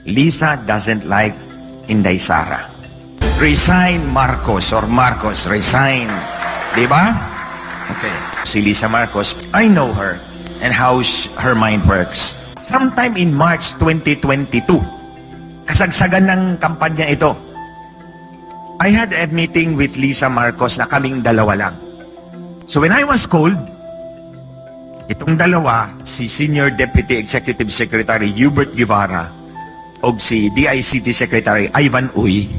Lisa doesn't like Inday Sara. Resign Marcos or Marcos resign. Di ba? Okay. Si Lisa Marcos, I know her and how her mind works. Sometime in March 2022, kasagsagan ng kampanya ito, I had a meeting with Lisa Marcos na kaming dalawa lang. So when I was called, itong dalawa, si Senior Deputy Executive Secretary Hubert Guevara o si DICT Secretary Ivan Uy,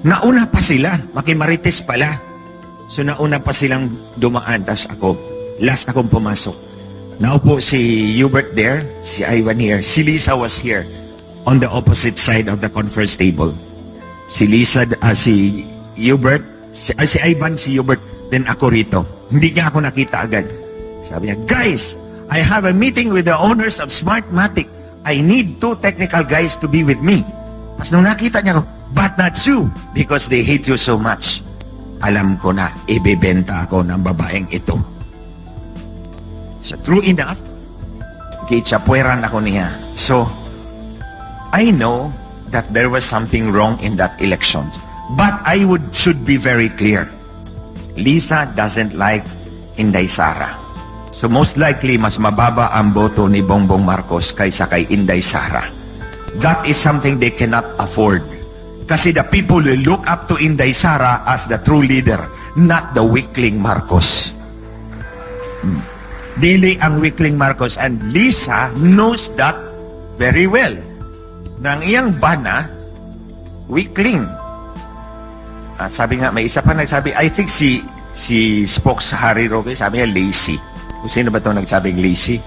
nauna pa sila, makimarites pala. So nauna pa silang dumaan, tas ako, last akong pumasok. Naupo si Hubert there, si Ivan here, si Lisa was here, on the opposite side of the conference table. Si Lisa, si Hubert, si Ivan, si Hubert, then ako rito. Hindi niya ako nakita agad. Sabi niya, guys, I have a meeting with the owners of Smartmatic. I need 2 technical guys to be with me. Tapos nung nakita niya ako, but not you, because they hate you so much. Alam ko na, ibebenta ako ng babaeng ito. So true enough, kitsapueran ako niya. So, I know that there was something wrong in that election. But I should be very clear. Lisa doesn't like Inday Sara. So most likely, mas mababa ang boto ni Bongbong Marcos kaysa kay Inday Sara. That is something they cannot afford. Kasi the people will look up to Inday Sara as the true leader, not the weakling Marcos. Dili ang weakling Marcos, and Lisa knows that very well. Nang iyang bana, weakling. Sabi nga, may isa pa nagsabi, I think si Spokes Harry Roque, sabi niya, lazy. Kung sino ba ito nagsabing lazy?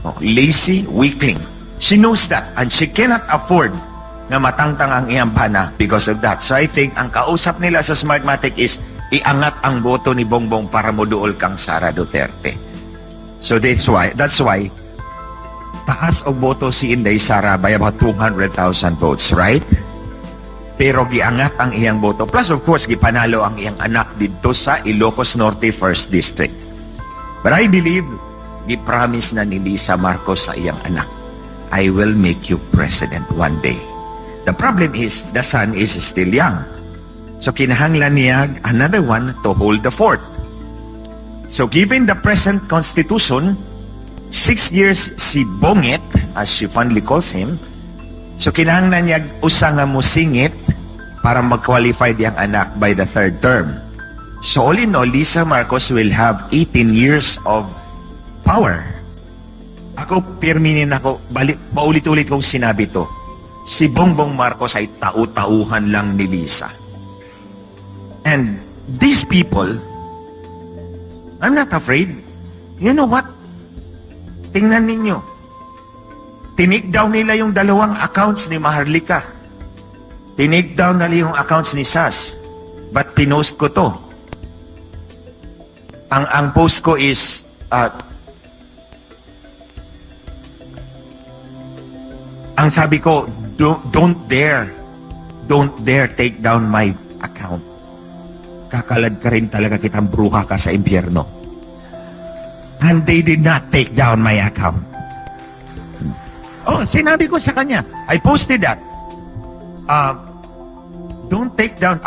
Oh, lazy, weakling. She knows that, and she cannot afford na matangtang ang iyang bana because of that. So I think, ang kausap nila sa Smartmatic is, iangat ang boto ni Bongbong para moduol kang Sara Duterte. So that's why, taas o boto si Inday Sara by about 200,000 votes, right? Pero giangat ang iyang boto. Plus, of course, gipanalo ang iyang anak dito sa Ilocos Norte 1st District. But I believe, gipromise na ni Lisa Marcos sa iyang anak, I will make you president one day. The problem is, the son is still young. So kinahanglan niya another one to hold the fort. So given the present constitution, 6 years si Bongit, as she fondly calls him, so kinahanglan niya usa nga musingit para mag-qualify diyang anak by the 3rd term. So all in all, Lisa Marcos will have 18 years of power. Ako, pirminin ako, paulit-ulit kong sinabi to, si Bongbong Marcos ay tau-tauhan lang ni Lisa. And these people, I'm not afraid. You know what? Tingnan ninyo. Tinik down nila yung 2 accounts ni Maharlika. Tinik down nila yung accounts ni Sas. But pinost ko to. Ang post ko is, ang sabi ko, don't dare take down my account. Kakalad ka rin talaga kitang bruha ka sa impyerno. And they did not take down my account. Oh, sinabi ko sa kanya, I posted that. Don't take down,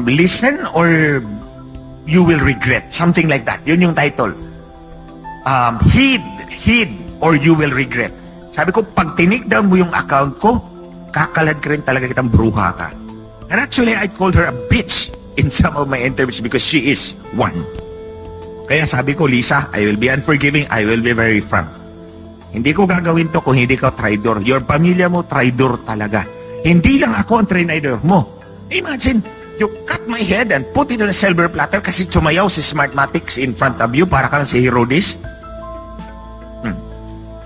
listen or you will regret. Something like that. Yun yung title. Heed or you will regret. Sabi ko, pag tinik down mo yung account ko, kakalad ka rin talaga kitang bruha ka. And actually, I called her a bitch in some of my interviews because she is one. Kaya sabi ko, Lisa, I will be unforgiving, I will be very frank. Hindi ko gagawin to kung hindi ka traidor. Your pamilya mo, traidor talaga. Hindi lang ako ang traidor mo. Imagine, you cut my head and put it on a silver platter kasi tumayaw si Smartmatics in front of you para kang si Herodes.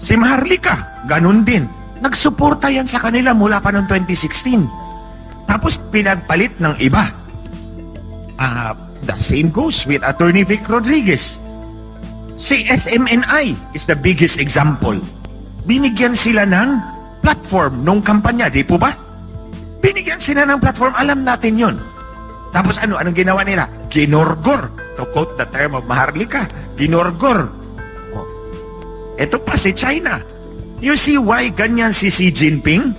Si Maharlika, ganun din. Nagsuporta yan sa kanila mula pa noong 2016. Tapos pinagpalit ng iba. The same goes with Attorney Vic Rodriguez. Si SMNI is the biggest example. Binigyan sila ng platform nung kampanya, di po ba? Binigyan sila ng platform, alam natin yun. Tapos anong ginawa nila? Ginorgor. To quote the term of Maharlika, ginorgor. Ito pa si China. You see why ganyan si Xi Jinping?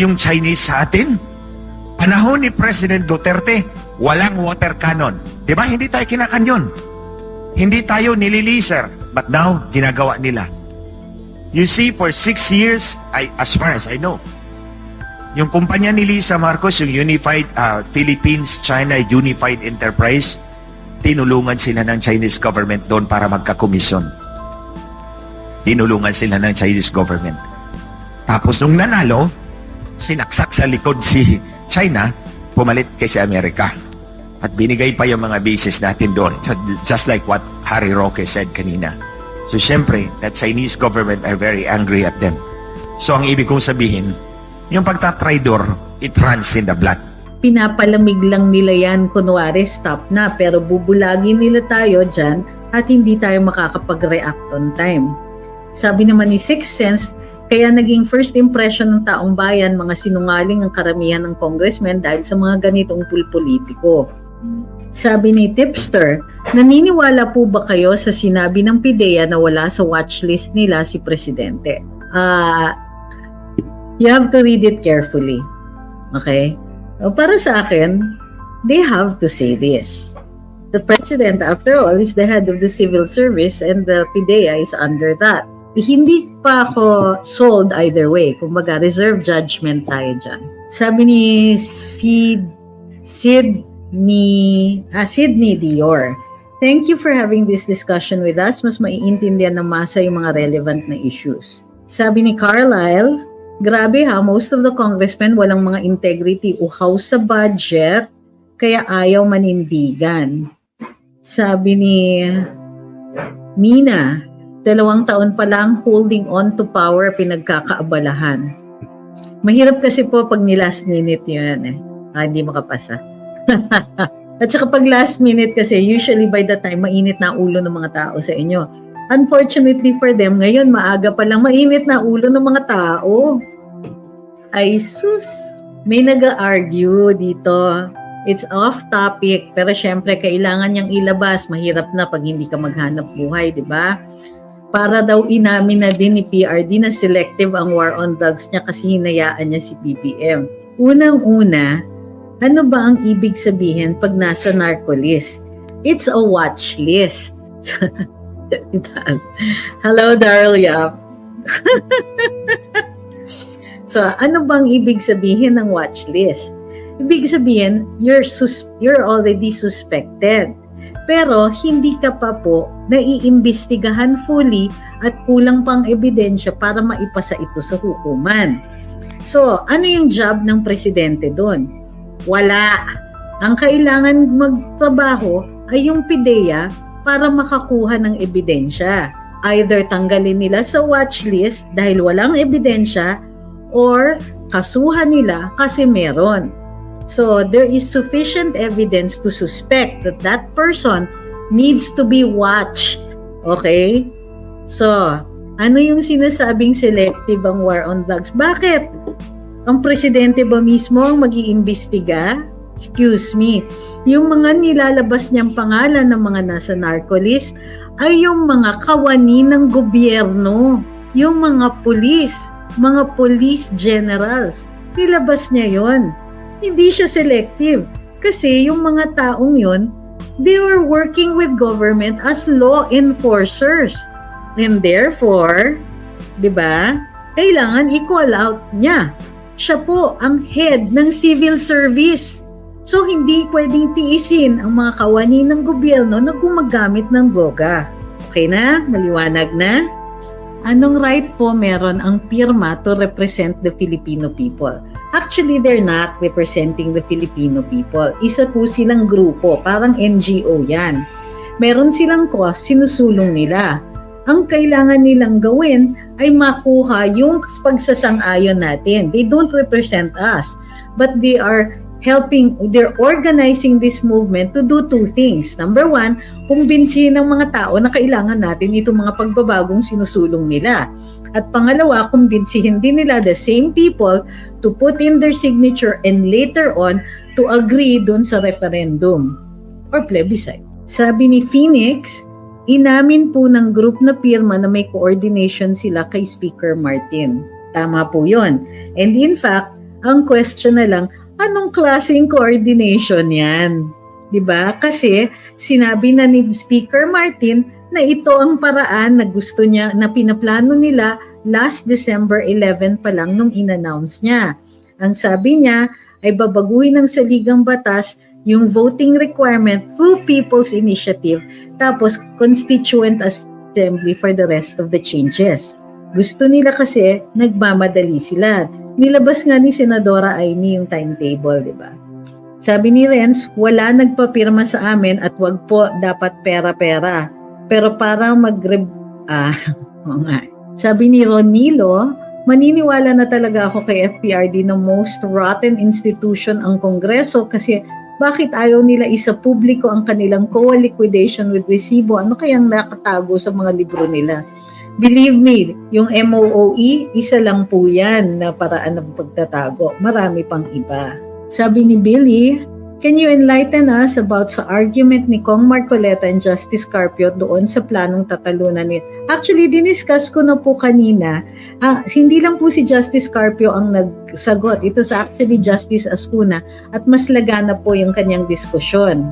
Yung Chinese sa atin? Panahon ni President Duterte, walang water cannon. Di ba? Hindi tayo kinakanyon. Hindi tayo nililiser. But now, ginagawa nila. You see, for 6 years, as far as I know, yung kumpanya ni Lisa Marcos, yung Unified Philippines-China Unified Enterprise, tinulungan sila ng Chinese government doon para magkakomisyon. Tinulungan sila ng Chinese government. Tapos nung nanalo, sinaksak sa likod si China, pumalit kay si Amerika. At binigay pa yung mga bases natin doon. Just like what Harry Roque said kanina. So syempre, the Chinese government are very angry at them. So ang ibig kong sabihin, yung pagtatraidor, it runs in the blood. Pinapalamig lang nila yan, kunwari stop na, pero bubulagin nila tayo dyan at hindi tayo makakapag-react on time. Sabi naman ni Sixth Sense, kaya naging first impression ng taong bayan, mga sinungaling ang karamihan ng congressmen dahil sa mga ganitong pulpolitiko. Sabi ni Tipster, naniniwala po ba kayo sa sinabi ng PIDEA na wala sa watchlist nila si Presidente? You have to read it carefully. Okay? Para sa akin, they have to say this. The President, after all, is the head of the civil service and the PIDEA is under that. Hindi pa ako sold either way. Kumbaga, reserve judgment tayo dyan. Sabi ni Sydney Dior, thank you for having this discussion with us. Mas maiintindihan ng masa yung mga relevant na issues. Sabi ni Carlyle, grabe ha, most of the congressmen walang mga integrity, uhaw sa budget, kaya ayaw manindigan. Sabi ni Mina, 2 taon pa lang holding on to power pinagkakaabalahan. Mahirap kasi po pag ni last minute yun eh. Hindi makapasa. At saka pag last minute kasi, usually by the time, mainit na ulo ng mga tao sa inyo. Unfortunately for them, ngayon maaga pa lang mainit na ulo ng mga tao. Ay sus, may nag-argue dito. It's off topic, pero syempre kailangan niyang ilabas. Mahirap na pag hindi ka maghanap buhay, di ba? Para daw inamin na din ni PRD na selective ang war on drugs niya kasi hinayaan niya si BBM. Unang-una, ano ba ang ibig sabihin pag nasa narco-list? It's a watch list. Hello, Darrell Yap. So, ano bang ibig sabihin ng watch list? Ibig sabihin, you're already suspected. Pero hindi ka pa po naiimbestigahan fully at kulang pang ebidensya para maipasa ito sa hukuman. So, ano yung job ng presidente doon? Wala. Ang kailangan magtrabaho ay yung PIDEA para makakuha ng ebidensya. Either tanggalin nila sa watch list dahil walang ebidensya or kasuhan nila kasi meron. So, there is sufficient evidence to suspect that that person needs to be watched. Okay? So, ano yung sinasabing selective ang war on drugs? Bakit? Ang presidente ba mismo ang mag-iimbestiga? Excuse me. Yung mga nilalabas niyang pangalan ng mga nasa narco list ay yung mga kawani ng gobyerno. Yung mga police generals. Nilabas niya yon. Hindi siya selective. Kasi yung mga taong yon, they were working with government as law enforcers. And therefore, di ba, kailangan i-call out niya. Siya po ang head ng civil service. So, hindi pwedeng tiisin ang mga kawani ng gobyerno na gumagamit ng droga. Okay na? Maliwanag na? Anong right po meron ang pirma to represent the Filipino people? Actually, they're not representing the Filipino people. Isa po silang grupo, parang NGO yan. Meron silang cost, sinusulong nila. Ang kailangan nilang gawin ay makuha yung pagsasang-ayon natin. They don't represent us, but they're organizing this movement to do 2 things. Number 1, kumbinsihin ng mga tao na kailangan natin itong mga pagbabagong sinusulong nila. At pangalawa, kumbinsihin din nila the same people to put in their signature and later on to agree dun sa referendum or plebiscite. Sabi ni Phoenix, inamin po ng group na pirma na may coordination sila kay Speaker Martin. Tama po yun. And in fact, ang question na lang, anong klaseng coordination yan? Diba? Kasi sinabi na ni Speaker Martin na ito ang paraan na gusto niya, na pinaplano nila last December 11 pa lang nung in-announce niya. Ang sabi niya ay babaguhin ng saligang batas yung voting requirement through People's Initiative, tapos Constituent Assembly for the rest of the changes. Gusto nila kasi nagmamadali sila. Nilabas nga ni Senadora Amy yung timetable, di ba? Sabi ni Renz, wala nagpapirma sa amin at wag po dapat pera-pera. Pero parang oo nga. Sabi ni Ronilo, maniniwala na talaga ako kay FPRD na most rotten institution ang Kongreso kasi bakit ayaw nila isa publiko ang kanilang COA liquidation with resibo? Ano kayang nakatago sa mga libro nila? Believe me, yung MOOE, isa lang po yan na paraan ng pagtatago. Marami pang iba. Sabi ni Billy, can you enlighten us about sa argument ni Kong Marcoleta and Justice Carpio doon sa planong tatalunan niya? Actually, diniscuss ko na po kanina. Hindi lang po si Justice Carpio ang nagsagot. Ito sa actually Justice Ascuna at mas lagana po yung kanyang diskusyon.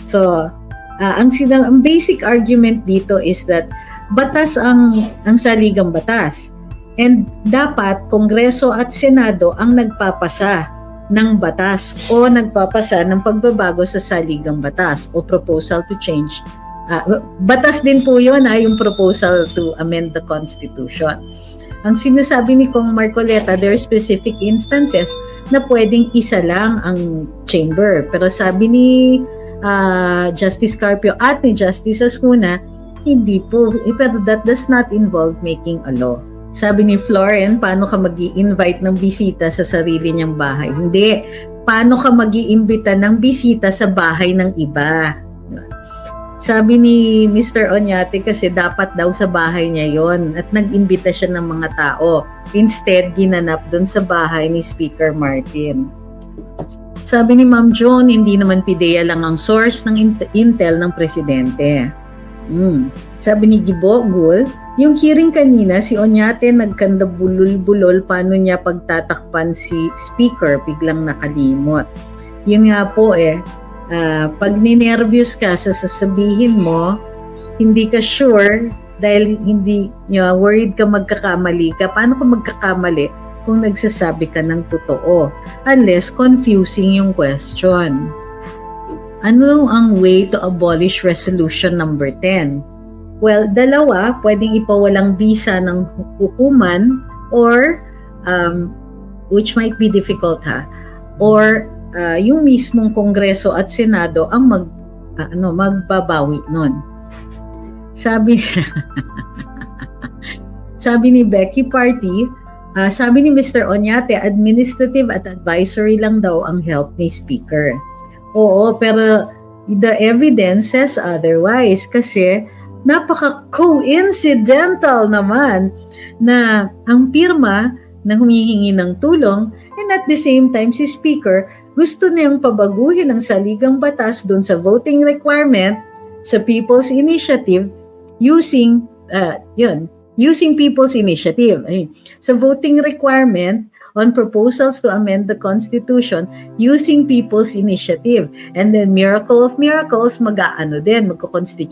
So, ang basic argument dito is that batas ang saligang batas. And dapat Kongreso at Senado ang nagpapasa ng batas o nagpapasa ng pagbabago sa saligang batas o proposal to change. Batas din po yun, yung proposal to amend the Constitution. Ang sinasabi ni Kong Marcoleta, there are specific instances na pwedeng isa lang ang chamber. Pero sabi ni Justice Carpio at ni Justice Ascuna, hindi po, pero that does not involve making a law. Sabi ni Floren, paano ka mag-i-invite ng bisita sa sarili niyang bahay? Hindi. Paano ka mag-iimbita ng bisita sa bahay ng iba? Sabi ni Mr. Oñate kasi dapat daw sa bahay niya yon at nag-imbita siya ng mga tao. Instead, ginanap dun sa bahay ni Speaker Martin. Sabi ni Ma'am Joan, hindi naman PIDEA lang ang source ng intel ng presidente. Sabi ni Gibogul, yung hearing kanina, si Oñate nagkanda bulol-bulol paano niya pagtatakpan si Speaker, biglang nakalimot. Yun nga po pag ninervyos ka sa sasabihin mo, hindi ka sure dahil hindi worried ka magkakamali ka. Paano ka magkakamali kung nagsasabi ka ng totoo? Unless confusing yung question. Ano ang way to abolish resolution number 10? Well, dalawa, pwedeng ipawalang bisa ng hukuman or which might be difficult or yung mismong Kongreso at Senado ang magbabawi nun. Sabi ni Becky Party, sabi ni Mr. Oñate, administrative at advisory lang daw ang help ni Speaker. Oo, pero the evidence says otherwise kasi napaka-coincidental naman na ang pirma na humihingi ng tulong and at the same time si Speaker gusto niyang pabaguhin ang saligang batas doon sa voting requirement sa People's Initiative using People's Initiative. Sa voting requirement on proposals to amend the Constitution using People's Initiative. And then, miracle of miracles, magko-constitute